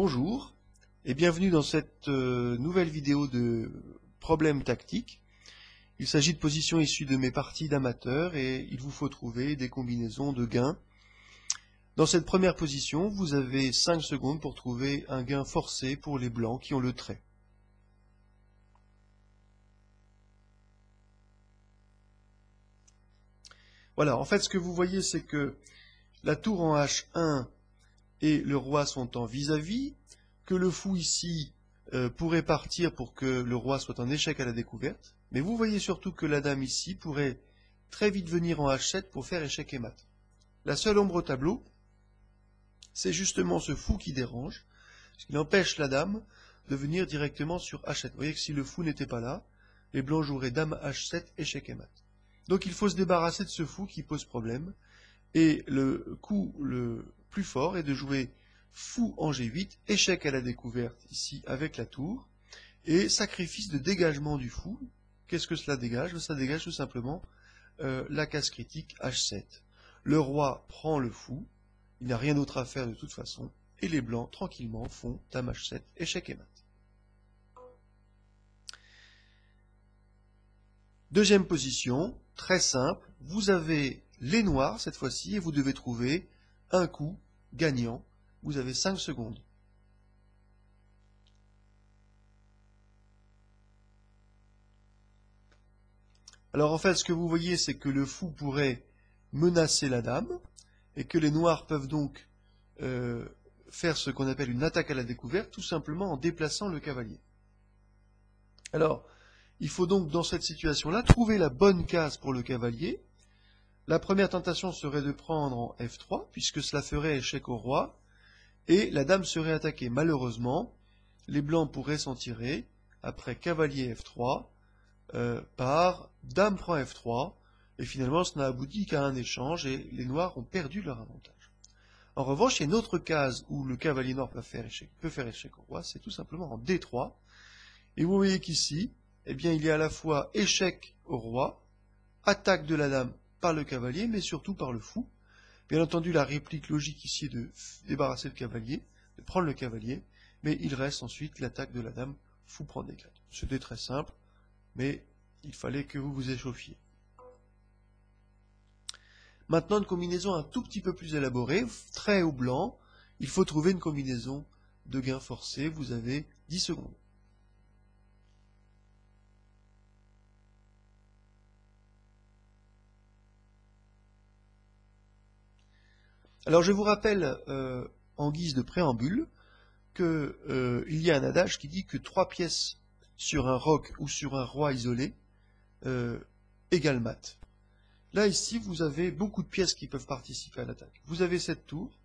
Bonjour et bienvenue dans cette nouvelle vidéo de problèmes tactiques. Il s'agit de positions issues de mes parties d'amateurs et il vous faut trouver des combinaisons de gains. Dans cette première position, vous avez 5 secondes pour trouver un gain forcé pour les blancs qui ont le trait. Voilà, en fait ce que vous voyez c'est que la tour en H1 et le roi sont en vis-à-vis, que le fou ici pourrait partir pour que le roi soit en échec à la découverte, mais vous voyez surtout que la dame ici pourrait très vite venir en H7 pour faire échec et mat. La seule ombre au tableau, c'est justement ce fou qui dérange, parce qu'il empêche la dame de venir directement sur H7. Vous voyez que si le fou n'était pas là, les blancs joueraient dame H7, échec et mat. Donc il faut se débarrasser de ce fou qui pose problème, et le coup le plus fort est de jouer fou en G8, échec à la découverte ici avec la tour, et sacrifice de dégagement du fou. Qu'est-ce que cela dégage? Ça dégage tout simplement la case critique H7. Le roi prend le fou, il n'a rien d'autre à faire de toute façon, et les blancs tranquillement font dame H7, échec et mat. Deuxième position, très simple, vous avez les noirs cette fois-ci, et vous devez trouver un coup gagnant. Vous avez 5 secondes. Alors en fait, ce que vous voyez, c'est que le fou pourrait menacer la dame, et que les noirs peuvent donc faire ce qu'on appelle une attaque à la découverte, tout simplement en déplaçant le cavalier. Alors, il faut donc dans cette situation-là trouver la bonne case pour le cavalier. La première tentation serait de prendre en F3, puisque cela ferait échec au roi, et la dame serait attaquée. Malheureusement, les blancs pourraient s'en tirer, après cavalier F3, par dame prend F3, et finalement ce n'a abouti qu'à un échange, et les noirs ont perdu leur avantage. En revanche, il y a une autre case où le cavalier noir peut faire échec au roi, c'est tout simplement en D3, et vous voyez qu'ici, eh bien, il y a à la fois échec au roi, attaque de la dame par le cavalier, mais surtout par le fou. Bien entendu, la réplique logique ici est de débarrasser le cavalier, de prendre le cavalier, mais il reste ensuite l'attaque de la dame, fou prend des grades. C'était très simple, mais il fallait que vous vous échauffiez. Maintenant, une combinaison un tout petit peu plus élaborée, trait au blanc, il faut trouver une combinaison de gains forcés, vous avez 10 secondes. Alors je vous rappelle, en guise de préambule, qu'il y a un adage qui dit que 3 pièces sur un roc ou sur un roi isolé égale mat. Là, ici, vous avez beaucoup de pièces qui peuvent participer à l'attaque. Vous avez cette tour,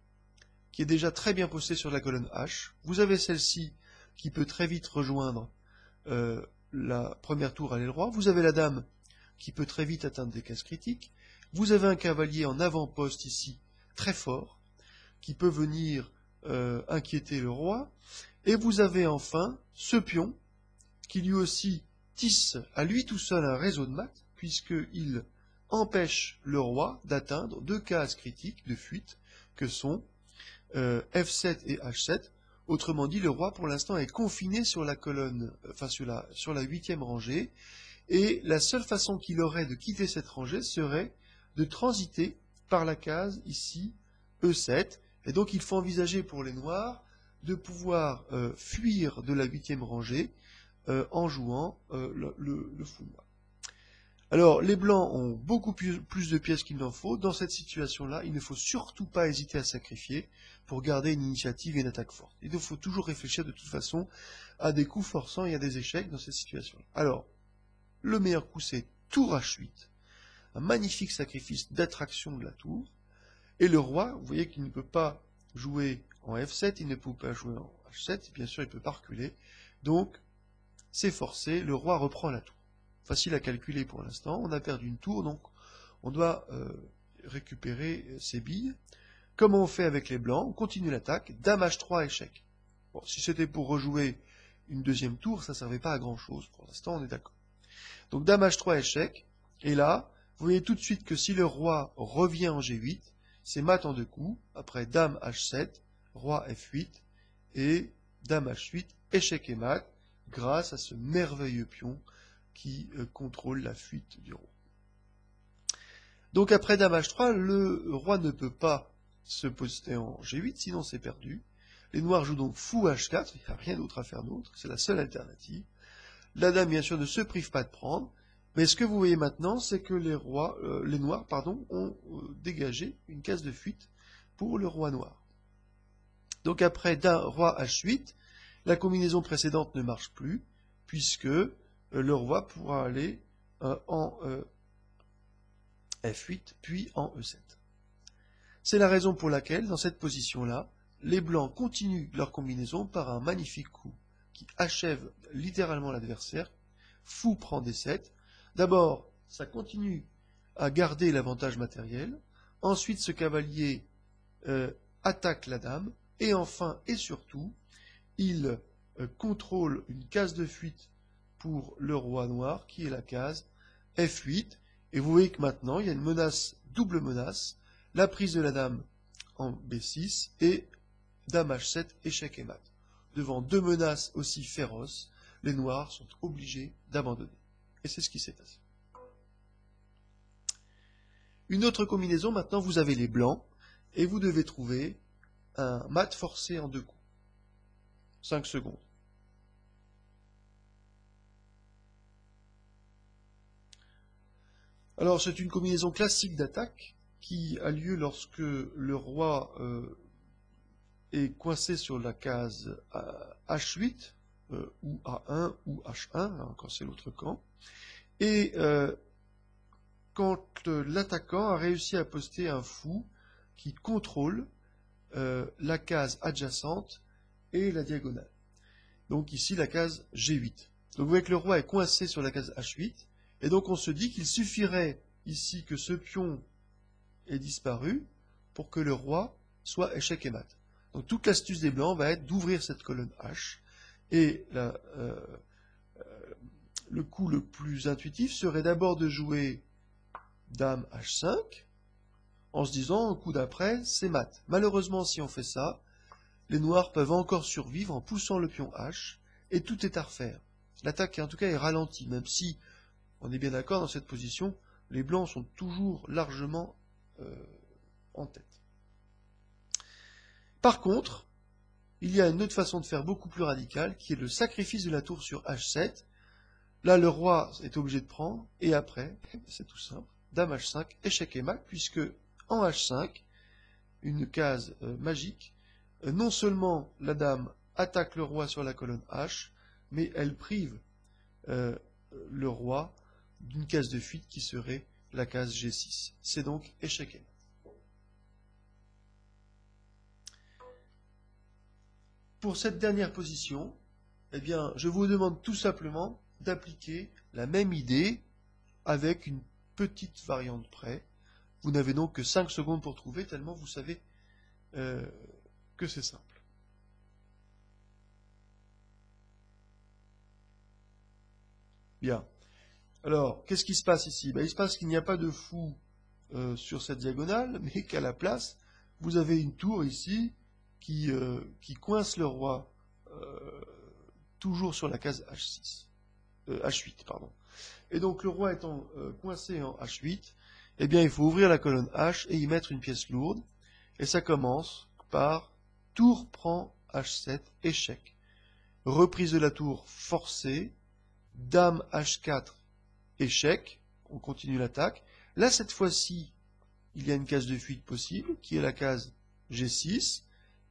qui est déjà très bien postée sur la colonne H. Vous avez celle-ci, qui peut très vite rejoindre la première tour à l'aile roi. Vous avez la dame, qui peut très vite atteindre des cases critiques. Vous avez un cavalier en avant-poste ici, très fort, qui peut venir inquiéter le roi. Et vous avez enfin ce pion, qui lui aussi tisse à lui tout seul un réseau de maths, puisqu'il empêche le roi d'atteindre 2 cases critiques de fuite, que sont F7 et H7. Autrement dit, le roi pour l'instant est confiné sur la colonne, enfin sur la 8e rangée, et la seule façon qu'il aurait de quitter cette rangée serait de transiter par la case ici E7, et donc il faut envisager pour les noirs de pouvoir fuir de la 8e rangée en jouant le fou noir. Alors, les blancs ont beaucoup plus de pièces qu'il n'en faut. Dans cette situation-là, il ne faut surtout pas hésiter à sacrifier pour garder une initiative et une attaque forte. Il faut toujours réfléchir de toute façon à des coups forçants et à des échecs dans cette situation-là. Alors, le meilleur coup, c'est tour H8, un magnifique sacrifice d'attraction de la tour. Et le roi, vous voyez qu'il ne peut pas jouer en F7, il ne peut pas jouer en H7, bien sûr, il ne peut pas reculer. Donc, c'est forcé, le roi reprend la tour. Facile à calculer pour l'instant, on a perdu une tour, donc on doit récupérer ses billes. Comment on fait avec les blancs? On continue l'attaque, dame H3, échec. Bon, si c'était pour rejouer une deuxième tour, ça ne servait pas à grand chose, pour l'instant on est d'accord. Donc dame H3, échec, et là, vous voyez tout de suite que si le roi revient en G8, c'est mat en 2 coups, après dame H7, roi F8, et dame H8, échec et mat, grâce à ce merveilleux pion qui contrôle la fuite du roi. Donc après dame H3, le roi ne peut pas se poster en G8, sinon c'est perdu. Les noirs jouent donc fou H4, il n'y a rien d'autre à faire d'autre, c'est la seule alternative. La dame, bien sûr, ne se prive pas de prendre, mais ce que vous voyez maintenant, c'est que les noirs ont dégagé une case de fuite pour le roi noir. Donc après roi H8, la combinaison précédente ne marche plus, puisque le roi pourra aller en F8, puis en E7. C'est la raison pour laquelle, dans cette position-là, les blancs continuent leur combinaison par un magnifique coup qui achève littéralement l'adversaire. Fou prend D7. D'abord, ça continue à garder l'avantage matériel. Ensuite, ce cavalier attaque la dame. Et enfin, et surtout, il contrôle une case de fuite pour le roi noir, qui est la case F8. Et vous voyez que maintenant, il y a une menace, double menace, la prise de la dame en B6 et dame H7, échec et mat. Devant deux menaces aussi féroces, les noirs sont obligés d'abandonner. Et c'est ce qui s'est passé. Une autre combinaison, maintenant vous avez les blancs, et vous devez trouver un mat forcé en 2 coups. 5 secondes. Alors c'est une combinaison classique d'attaque qui a lieu lorsque le roi est coincé sur la case H8, ou A1 ou H1, quand c'est l'autre camp, et quand l'attaquant a réussi à poster un fou qui contrôle la case adjacente et la diagonale. Donc ici la case G8. Donc vous voyez que le roi est coincé sur la case H8, et donc on se dit qu'il suffirait ici que ce pion ait disparu pour que le roi soit échec et mat. Donc toute l'astuce des blancs va être d'ouvrir cette colonne H, et le coup le plus intuitif serait d'abord de jouer dame H5, en se disant au coup d'après, c'est mat. Malheureusement, si on fait ça, les noirs peuvent encore survivre en poussant le pion H, et tout est à refaire. L'attaque, en tout cas, est ralentie, même si, on est bien d'accord, dans cette position, les blancs sont toujours largement en tête. Par contre, il y a une autre façon de faire beaucoup plus radicale, qui est le sacrifice de la tour sur H7. Là, le roi est obligé de prendre, et après, c'est tout simple, dame H5, échec et mat, puisque en H5, une case magique, non seulement la dame attaque le roi sur la colonne H, mais elle prive le roi d'une case de fuite qui serait la case G6. C'est donc échec et mat. Pour cette dernière position, eh bien, je vous demande tout simplement d'appliquer la même idée avec une petite variante près. Vous n'avez donc que 5 secondes pour trouver, tellement vous savez que c'est simple. Bien. Alors, qu'est-ce qui se passe ici? Il se passe qu'il n'y a pas de fou sur cette diagonale, mais qu'à la place, vous avez une tour ici qui coince le roi toujours sur la case H6. H8, pardon. Et donc, le roi étant coincé en H8, eh bien, il faut ouvrir la colonne H et y mettre une pièce lourde. Et ça commence par tour prend H7, échec. Reprise de la tour forcée, dame H4, échec. On continue l'attaque. Là, cette fois-ci, il y a une case de fuite possible, qui est la case G6.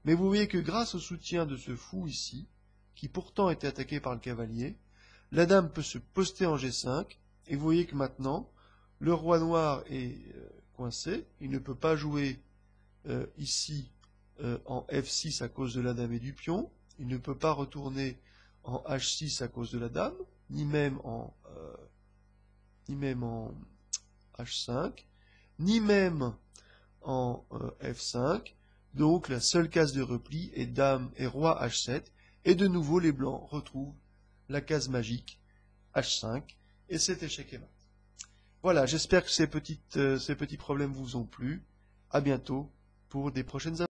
Mais vous voyez que grâce au soutien de ce fou ici, qui pourtant était attaqué par le cavalier, la dame peut se poster en G5. Et vous voyez que maintenant, le roi noir est coincé. Il ne peut pas jouer ici en F6 à cause de la dame et du pion. Il ne peut pas retourner en H6 à cause de la dame, ni même en H5, ni même en F5. Donc la seule case de repli est dame et roi H7. Et de nouveau, les blancs retrouvent la case magique H5. Et c'est échec et mat. Voilà, j'espère que ces petits problèmes vous ont plu. À bientôt pour des prochaines